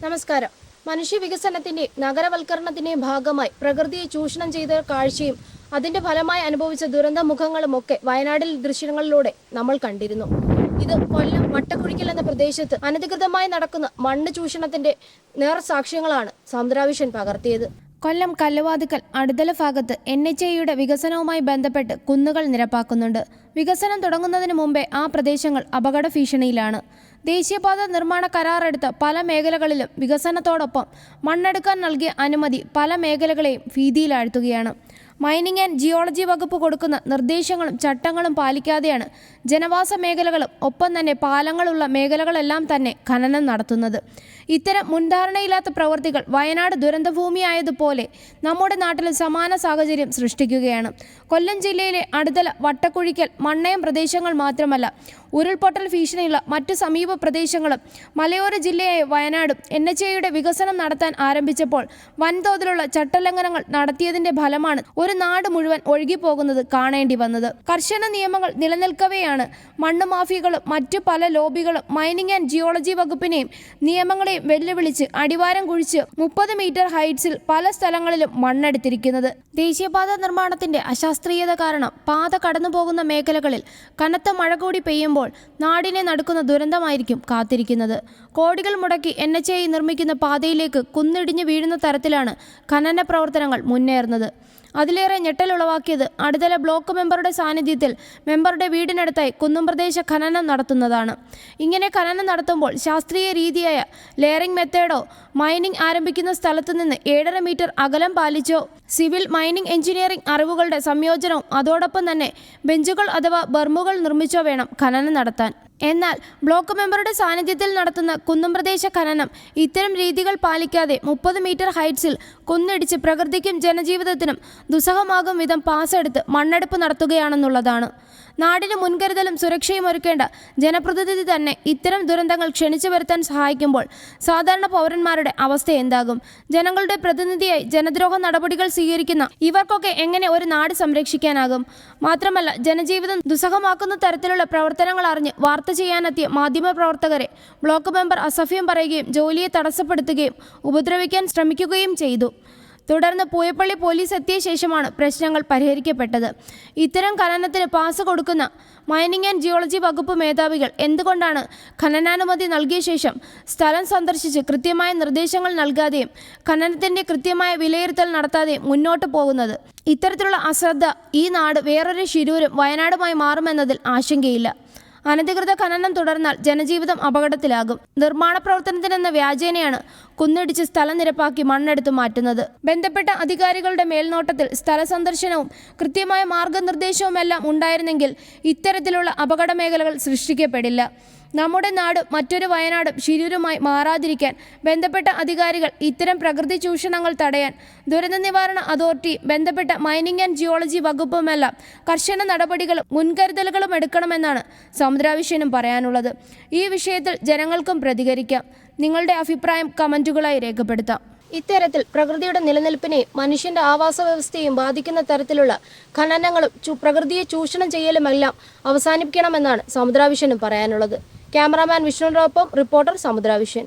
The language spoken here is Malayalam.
നമസ്കാരം. മനുഷ്യ വികസനത്തിന്റെയും നഗരവൽക്കരണത്തിന്റെയും ഭാഗമായി പ്രകൃതിയെ ചൂഷണം ചെയ്ത കാഴ്ചയും അതിന്റെ ഫലമായി അനുഭവിച്ച ദുരന്ത മുഖങ്ങളുമൊക്കെ വയനാട്ടിൽ ദൃശ്യങ്ങളിലൂടെ നമ്മൾ കണ്ടിരുന്നു. ഇത് കൊല്ലം വട്ടക്കുഴിക്കൽ എന്ന പ്രദേശത്ത് അനധികൃതമായി നടക്കുന്ന മണ്ണ് ചൂഷണത്തിന്റെ നേർസാക്ഷ്യങ്ങളാണ് സമുദ്രാവിഷൻ പകർത്തിയത്. കൊല്ലം കല്ലുവാതുക്കൽ അടുതല ഭാഗത്ത് NHAയുടെ വികസനവുമായി ബന്ധപ്പെട്ട് കുന്നുകൾ നിരപ്പാക്കുന്നുണ്ട്. വികസനം തുടങ്ങുന്നതിന് മുമ്പേ ആ പ്രദേശങ്ങൾ അപകട ഭീഷണിയിലാണ്. ദേശീയപാത നിർമ്മാണ കരാറെടുത്ത പല മേഖലകളിലും വികസനത്തോടൊപ്പം മണ്ണെടുക്കാൻ നൽകിയ അനുമതി പല മേഖലകളെയും ഭീതിയിലാഴ്ത്തുകയാണ്. മൈനിങ് ആൻഡ് ജിയോളജി വകുപ്പ് കൊടുക്കുന്ന നിർദ്ദേശങ്ങളും ചട്ടങ്ങളും പാലിക്കാതെയാണ് ജനവാസ മേഖലകളും ഒപ്പം തന്നെ പാലങ്ങളുള്ള മേഖലകളെല്ലാം തന്നെ ഖനനം നടത്തുന്നത്. ഇത്തരം മുൻധാരണയില്ലാത്ത പ്രവൃത്തികൾ വയനാട് ദുരന്തഭൂമിയായതുപോലെ നമ്മുടെ നാട്ടിലും സമാന സാഹചര്യം സൃഷ്ടിക്കുകയാണ്. കൊല്ലം ജില്ലയിലെ അടുതല, വട്ടക്കുഴിക്കൽ, മണ്ണയം പ്രദേശങ്ങൾ മാത്രമല്ല, ഉരുൾപൊട്ടൽ ഭീഷണിയുള്ള മറ്റു സമീപ പ്രദേശങ്ങളും മലയോര ജില്ലയായ വയനാടും NHAയുടെ വികസനം നടത്താൻ ആരംഭിച്ചപ്പോൾ വൻതോതിലുള്ള ചട്ടലംഘനങ്ങൾ നടത്തിയതിന്റെ ഫലമാണ് ഒരു നാട് മുഴുവൻ ഒഴുകിപ്പോകുന്നത് കാണേണ്ടി വന്നത്. കർശന നിയമങ്ങൾ നിലനിൽക്കവെയാണ് മണ്ണ് മാഫിയകളും മറ്റു പല ലോബികളും മൈനിങ് ആൻഡ് ജിയോളജി വകുപ്പിനെയും നിയമങ്ങളെയും വെല്ലുവിളിച്ച് അടിവാരം കുഴിച്ച് 30 മീറ്റർ ഹൈറ്റ്സിൽ പല സ്ഥലങ്ങളിലും മണ്ണെടുത്തിരിക്കുന്നത്. ദേശീയപാത നിർമ്മാണത്തിന്റെ അശാസ്ത്രീയത കാരണം പാത കടന്നുപോകുന്ന മേഖലകളിൽ കനത്ത മഴ കൂടി പെയ്യുമ്പോൾ നാടിനെ നടുക്കുന്ന ദുരന്തമായിരിക്കും കാത്തിരിക്കുന്നത്. കോടികൾ മുടക്കി NHA നിർമ്മിക്കുന്ന പാതയിലേക്ക് കുന്നിടിഞ്ഞു വീഴുന്ന തരത്തിലാണ് ഖനന പ്രവർത്തനങ്ങൾ മുന്നേറുന്നത്. അതിലേറെ ഞെട്ടലുളവാക്കിയത് അടുതല ബ്ലോക്ക് മെമ്പറുടെ സാന്നിധ്യത്തിൽ മെമ്പറുടെ വീടിനടുത്തായി കുന്നുംപ്രദേശ ഖനനം നടത്തുന്നതാണ്. ഇങ്ങനെ ഖനനം നടത്തുമ്പോൾ ശാസ്ത്രീയ രീതിയായ ലെയറിംഗ് മെത്തേഡോ മൈനിങ് ആരംഭിക്കുന്ന സ്ഥലത്തു നിന്ന് 7.5 മീറ്റർ അകലം പാലിച്ചോ സിവിൽ മൈനിങ് എഞ്ചിനീയറിംഗ് അറിവുകളുടെ സംയോജനവും അതോടൊപ്പം തന്നെ ബെഞ്ചുകൾ അഥവാ ബർമുകൾ നിർമ്മിച്ചോ വേണം ഖനനം നടത്താൻ. എന്നാൽ ബ്ലോക്ക് മെമ്പറുടെ സാന്നിധ്യത്തിൽ നടത്തുന്ന കുന്നുംപ്രദേശ ഖനനം ഇത്തരം രീതികൾ പാലിക്കാതെ 30 മീറ്റർ ഹൈറ്റ്സിൽ കുന്നിടിച്ച് പ്രകൃതിക്കും ജനജീവിതത്തിനും ദുസ്സഹമാകും വിധം പാസെടുത്ത് മണ്ണെടുപ്പ് നടത്തുകയാണെന്നുള്ളതാണ്. നാടിന് മുൻകരുതലും സുരക്ഷയും ഒരുക്കേണ്ട ജനപ്രതിനിധി തന്നെ ഇത്തരം ദുരന്തങ്ങൾ ക്ഷണിച്ചു വരുത്താൻ സഹായിക്കുമ്പോൾ സാധാരണ പൗരന്മാരുടെ അവസ്ഥ എന്താകും? ജനങ്ങളുടെ പ്രതിനിധിയായി ജനദ്രോഹ നടപടികൾ സ്വീകരിക്കുന്ന ഇവർക്കൊക്കെ എങ്ങനെ ഒരു നാട് സംരക്ഷിക്കാനാകും? മാത്രമല്ല, ജനജീവിതം ദുസ്സഹമാക്കുന്ന തരത്തിലുള്ള പ്രവർത്തനങ്ങൾ അറിഞ്ഞ് വാർത്ത ചെയ്യാനെത്തിയ മാധ്യമപ്രവർത്തകരെ ബ്ലോക്ക് മെമ്പർ അസഭ്യം പറയുകയും ജോലിയെ തടസ്സപ്പെടുത്തുകയും ഉപദ്രവിക്കാൻ ശ്രമിക്കുകയും ചെയ്തു. തുടർന്ന് പൂയപ്പള്ളി പോലീസ് എത്തിയ ശേഷമാണ് പ്രശ്നങ്ങൾ പരിഹരിക്കപ്പെട്ടത്. ഇത്തരം ഖനനത്തിന് പാസ് കൊടുക്കുന്ന മൈനിങ് ആൻഡ് ജിയോളജി വകുപ്പ് മേധാവികൾ എന്തുകൊണ്ടാണ് ഖനനാനുമതി നൽകിയ ശേഷം സ്ഥലം സന്ദർശിച്ച് കൃത്യമായ നിർദ്ദേശങ്ങൾ നൽകാതെയും ഖനനത്തിൻ്റെ കൃത്യമായ വിലയിരുത്തൽ നടത്താതെയും മുന്നോട്ട് പോകുന്നത്? ഇത്തരത്തിലുള്ള അശ്രദ്ധ ഈ നാട് വേറൊരു ശിരൂരും വയനാടുമായി മാറുമെന്നതിൽ ആശങ്കയില്ല. അനധികൃത ഖനനം തുടർന്നാൽ ജനജീവിതം അപകടത്തിലാകും. നിർമ്മാണ പ്രവർത്തനത്തിനെന്ന വ്യാജേനയാണ് കുന്നിടിച്ച് സ്ഥലം നിരപ്പാക്കി മണ്ണെടുത്തു മാറ്റുന്നത്. ബന്ധപ്പെട്ട അധികാരികളുടെ മേൽനോട്ടത്തിൽ സ്ഥല സന്ദർശനവും കൃത്യമായ മാർഗനിർദ്ദേശവുമെല്ലാം ഉണ്ടായിരുന്നെങ്കിൽ ഇത്തരത്തിലുള്ള അപകട മേഖലകൾ സൃഷ്ടിക്കപ്പെടില്ല. നമ്മുടെ നാട് മറ്റൊരു വയനാടും ശിരൂരുമായി മാറാതിരിക്കാൻ ബന്ധപ്പെട്ട അധികാരികൾ ഇത്തരം പ്രകൃതി ചൂഷണങ്ങൾ തടയാൻ ദുരന്ത നിവാരണ അതോറിറ്റി, ബന്ധപ്പെട്ട മൈനിങ് ആൻഡ് ജിയോളജി വകുപ്പുമെല്ലാം കർശന നടപടികളും മുൻകരുതലുകളും എടുക്കണമെന്നാണ് സമുദ്രാവിഷനും പറയാനുള്ളത്. ഈ വിഷയത്തിൽ ജനങ്ങൾക്കും പ്രതികരിക്കാം. നിങ്ങളുടെ അഭിപ്രായം കമന്റുകളായി രേഖപ്പെടുത്താം. ഇത്തരത്തിൽ പ്രകൃതിയുടെ നിലനിൽപ്പിനെയും മനുഷ്യന്റെ ആവാസ വ്യവസ്ഥയെയും ബാധിക്കുന്ന തരത്തിലുള്ള ഖനനങ്ങളും പ്രകൃതിയെ ചൂഷണം ചെയ്യലുമെല്ലാം അവസാനിപ്പിക്കണമെന്നാണ് സമുദ്രാവിഷനും പറയാനുള്ളത്. ക്യാമറാമാൻ വിഷ്ണുവിനൊപ്പം റിപ്പോർട്ടർ സമുദ്രാവിഷൻ.